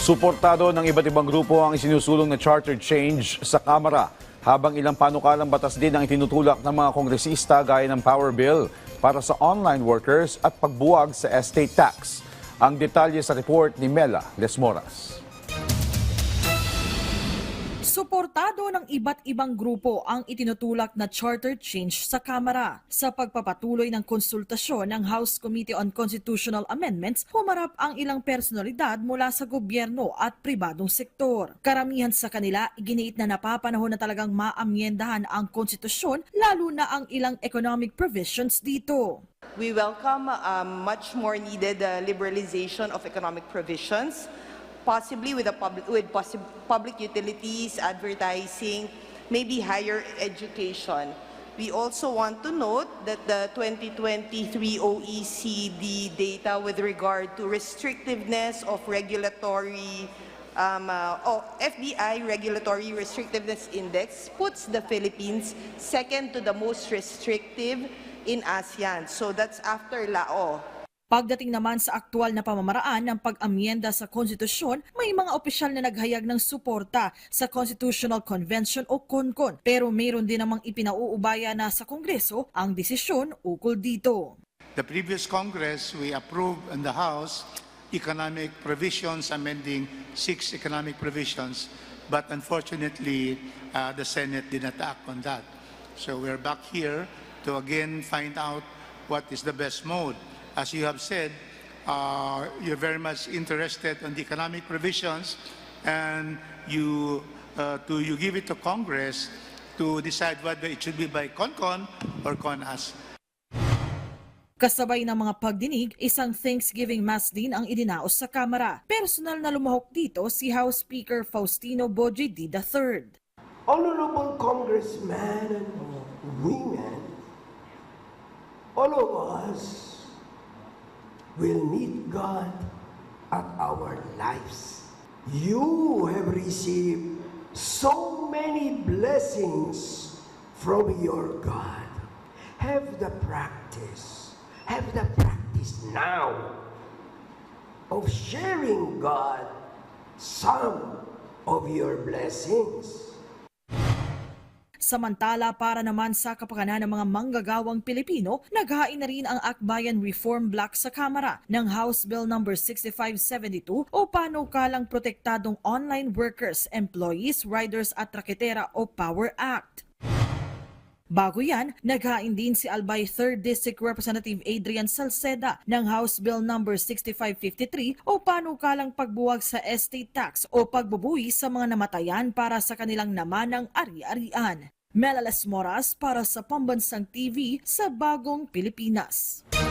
Suportado ng iba't ibang grupo ang isinusulong na charter change sa Kamara, habang ilang panukalang batas din ang itinutulak ng mga kongresista gaya ng Power Bill para sa online workers at pagbuwag sa estate tax. Ang detalye sa report ni Mela Lesmoras. Suportado ng iba't ibang grupo ang itinutulak na charter change sa Kamara. Sa pagpapatuloy ng konsultasyon ng House Committee on Constitutional Amendments, humarap ang ilang personalidad mula sa gobyerno at pribadong sektor. Karamihan sa kanila iginiit na napapanahon na talagang maamyendahan ang konstitusyon, lalo na ang ilang economic provisions dito. We welcome much more needed liberalization of economic provisions, possibly with public utilities, advertising, maybe higher education. We also want to note that the 2023 OECD data with regard to restrictiveness of regulatory FDI Regulatory Restrictiveness Index puts the Philippines second to the most restrictive in ASEAN. So that's after Lao. Pagdating naman sa aktual na pamamaraan ng pag-amyenda sa konstitusyon, may mga opisyal na naghayag ng suporta sa Constitutional Convention o CONCON. Pero mayroon din namang ipinauubaya na sa Kongreso ang desisyon ukol dito. The previous Congress, we approved in the House economic provisions, amending 6 economic provisions, but unfortunately, the Senate did not act on that. So we're back here to again find out what is the best mode. As you have said, you're very much interested in the economic provisions, and you give it to Congress to decide whether it should be by CONCON or CONAS. Kasabay ng mga pagdinig, isang Thanksgiving Mass din ang idinaos sa Kamara. Personal na lumahok dito si House Speaker Faustino Boje D. III. Honorable Congressmen and women, all of us will meet God at our lives. You have received so many blessings from your God. Have the practice now of sharing God some of your blessings. Samantala, para naman sa kapakanan ng mga manggagawang Pilipino, naghain na rin ang Akbayan Reform Block sa Kamara ng House Bill No. 6572 o panukalang protektadong online workers, employees, riders at raketera o POWER Act. Bago yan, naghain din si Albay 3rd District Representative Adrian Salceda ng House Bill No. 6553 o panukalang pagbuwag sa estate tax o pagbubuwi sa mga namatayan para sa kanilang namanang ari-arian. Mela Lesmoras para sa Pambansang TV sa Bagong Pilipinas.